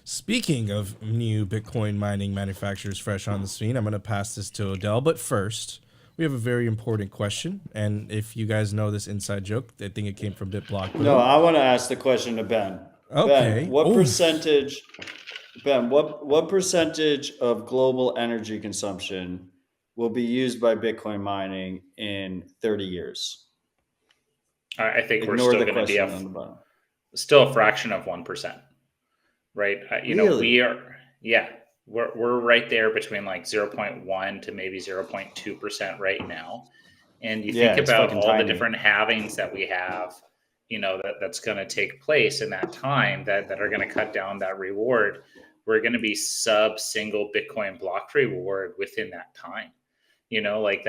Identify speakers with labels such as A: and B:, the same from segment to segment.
A: Speaking of new Bitcoin mining manufacturers fresh on the scene, I'm going to pass this to Odell. But first, we have a very important question. And if you guys know this inside joke, I think it came from BitBlock
B: No,
A: Boom.
B: I want to ask the question to Ben. Ben,
A: Okay.
B: what
A: Oof.
B: percentage, Ben, what percentage of global energy consumption will be used by Bitcoin mining in 30 years?
C: I think we're
B: Ignore
C: still
B: the
C: going to be
B: question on the bottom.
C: still a fraction of 1%, right? We
B: Really?
C: are, yeah, we're right there between like 0.1 to maybe 0.2% right now. And you
B: Yeah,
C: think
B: it's
C: about
B: fucking
C: all the
B: tiny.
C: different halvings that we have, that's going to take place in that time that are going to cut down that reward. We're going to be sub single Bitcoin block reward within that time. Like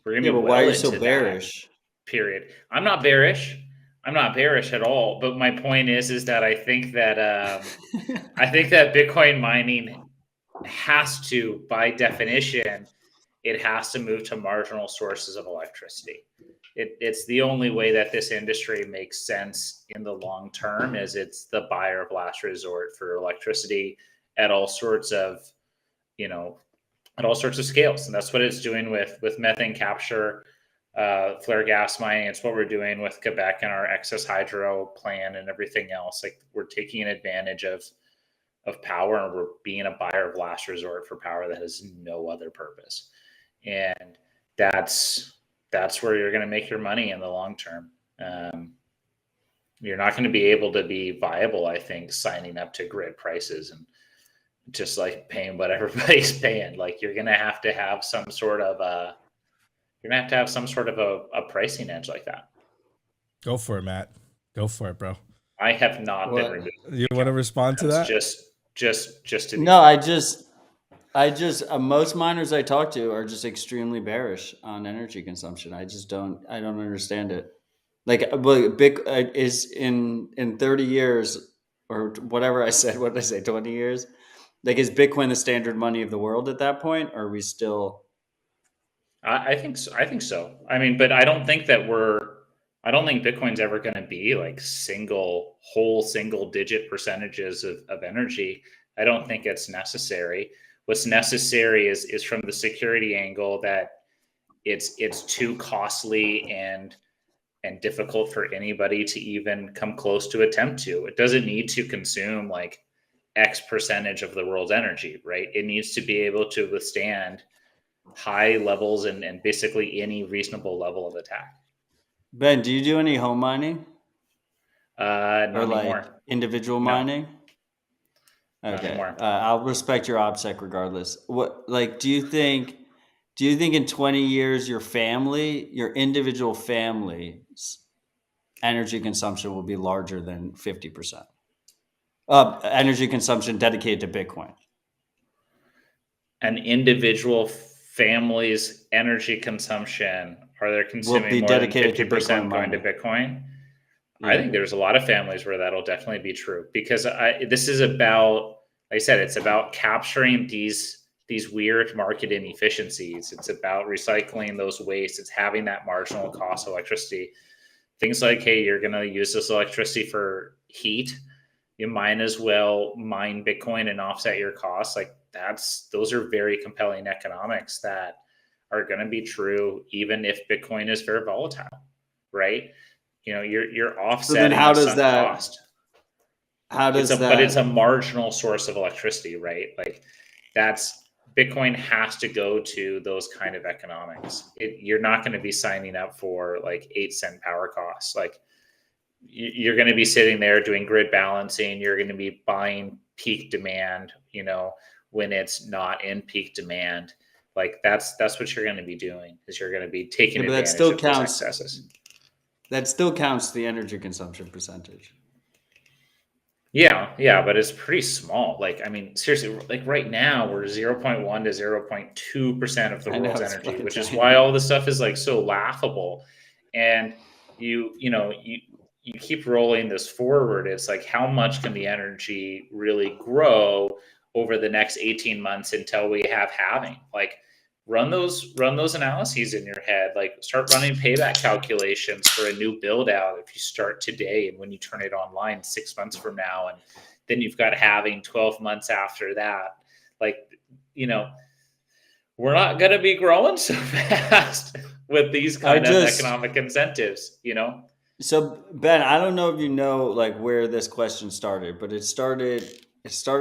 C: we're going
B: Yeah,
C: to be
B: but why are
C: well
B: you so
C: into that
B: bearish?
C: period. I'm not bearish. I'm not bearish at all. But my point is that I think that Bitcoin mining has to, by definition, it has to move to marginal sources of electricity. It's the only way that this industry makes sense in the long term, is it's the buyer of last resort for electricity at all sorts of, you know, at all sorts of scales, and that's what it's doing with methane capture, flare gas mining. It's what we're doing with Quebec and our excess hydro plan and everything else. Like, we're taking advantage of power, and we're being a buyer of last resort for power that has no other purpose. And that's where you're going to make your money in the long term. You're not going to be able to be viable, I think, signing up to grid prices and just like paying what everybody's paying. Like, you're going to have some sort of a you're gonna have to have some sort of a pricing edge like that.
A: Go for it, Matt. Go for it, bro.
C: I have not been
B: What?
C: removed
A: You
C: from the
A: want to
C: account.
A: respond to
C: That's
A: that?
C: just to be
B: No,
C: fair.
B: I just most miners I talk to are just extremely bearish on energy consumption. I don't understand it. Like, but big is in 30 years or whatever I said. What did I say? 20 years? Like, is Bitcoin the standard money of the world at that point? Or are we still?
C: I think so. I think so. I mean, but I don't think that I don't think Bitcoin's ever going to be like single digit percentages of energy. I don't think it's necessary. What's necessary is from the security angle that it's too costly and difficult for anybody to even come close to attempt to. It doesn't need to consume like X percentage of the world's energy, right? It needs to be able to withstand high levels and basically any reasonable level of attack.
B: Ben, do you do any home mining
C: Not
B: or like
C: anymore.
B: individual
C: No,
B: mining?
C: not
B: Okay,
C: anymore.
B: I'll respect your OPSEC regardless. What, like, do you think in 20 years your individual family's energy consumption will be larger than 50%? Energy consumption dedicated to Bitcoin.
C: An individual family's energy consumption, are they
B: Will
C: consuming
B: be
C: more than
B: dedicated to Bitcoin
C: 50% going to
B: mining.
C: Bitcoin? I
B: Yeah.
C: think there's a lot of families where that'll definitely be true, because this is about, like I said, it's about capturing these weird market inefficiencies. It's about recycling those wastes. It's having that marginal cost of electricity. Things like, hey, you're going to use this electricity for heat. You might as well mine Bitcoin and offset your costs. Like, those are very compelling economics that are going to be true even if Bitcoin is very volatile, right? You're
B: So then
C: offsetting a sunk cost.
B: how does
C: But it's a
B: that
C: marginal source of electricity, right? Like, that's Bitcoin has to go to those kind of economics. You're not going to be signing up for like 8 cent power costs. Like, you're going to be sitting there doing grid balancing. You're going to be buying peak demand, when it's not in peak demand. Like, that's what you're going to be doing, is you're going to be taking
B: yeah, but
C: advantage of those excesses.
B: that still counts the energy consumption percentage.
C: Yeah, but it's pretty small. Like, I mean, seriously, like right now we're 0.1 to 0.2% of the
B: I know
C: world's
B: it's
C: energy,
B: fucking
C: which is why
B: tiny.
C: all this stuff is like so laughable. And you keep rolling this forward. It's like, how much can the energy really grow over the next 18 months until we have halving? Like, run those analyses in your head. Like, start running payback calculations for a new build out if you start today and when you turn it online 6 months from now, and then you've got halving 12 months after that. Like, we're not going to be growing so fast with these kind of economic incentives,
B: So Ben, I don't know if you know like where this question started, but it started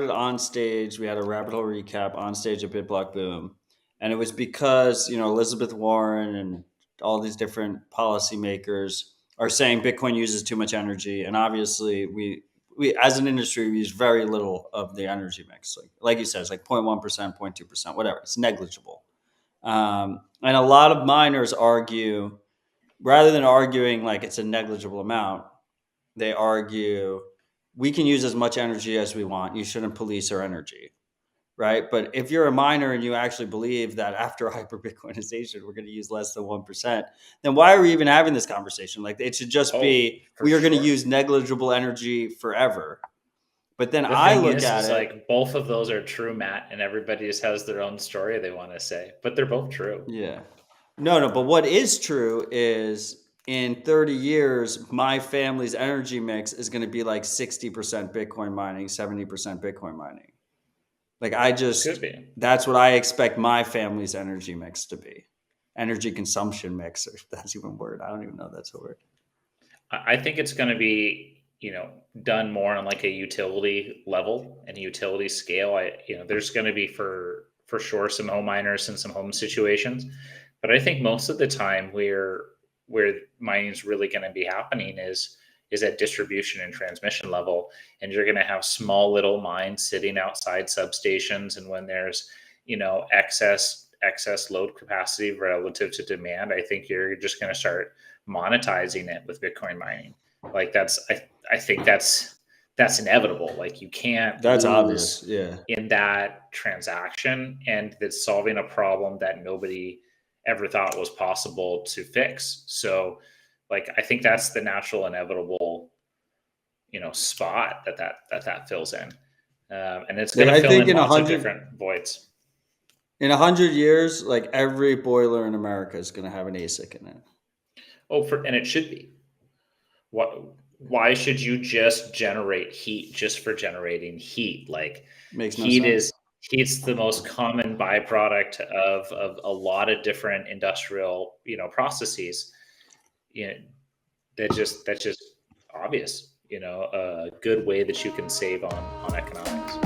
B: on stage. We had a rabbit hole recap on stage at BitBlock Boom. And it was because, Elizabeth Warren and all these different policymakers are saying Bitcoin uses too much energy. And obviously we as an industry, we use very little of the energy mix. Like you said, it's like 0.1%, 0.2%, whatever. It's negligible. And a lot of miners argue, rather than arguing like it's a negligible amount, they argue we can use as much energy as we want. You shouldn't police our energy, right? But if you're a miner and you actually believe that after hyper Bitcoinization, we're going to use less than 1%, then why are we even having this conversation? Like it should just be, we are going to use negligible energy forever. But then I look at it
C: like both of those are true, Matt, and everybody just has their own story they want to say, but they're both true.
B: Yeah. No, but what is true is in 30 years, my family's energy mix is going to be like 60% Bitcoin mining, 70% Bitcoin mining. Like that's what I expect my family's energy mix to be. Energy consumption mix, if that's even a word. I don't even know if that's a word.
C: I think it's going to be, done more on like a utility level and utility scale. There's going to be for sure some home miners and some home situations. But I think most of the time where mining is really going to be happening is at distribution and transmission level. And you're going to have small little mines sitting outside substations. And when there's, excess load capacity relative to demand, I think you're just going to start monetizing it with Bitcoin mining. Like I think that's inevitable. Like you can't
B: that's
C: lose
B: obvious. Yeah.
C: in that transaction, and that's solving a problem that nobody ever thought was possible to fix. So like I think that's the natural inevitable spot that fills in, and it's going to fill in lots of different voids.
B: In 100 years, like every boiler in America is going to have an ASIC in it.
C: And it should be. Why should you just generate heat just for generating heat? Like heat's the most common byproduct of a lot of different industrial, processes. That's just obvious, a good way that you can save on economics.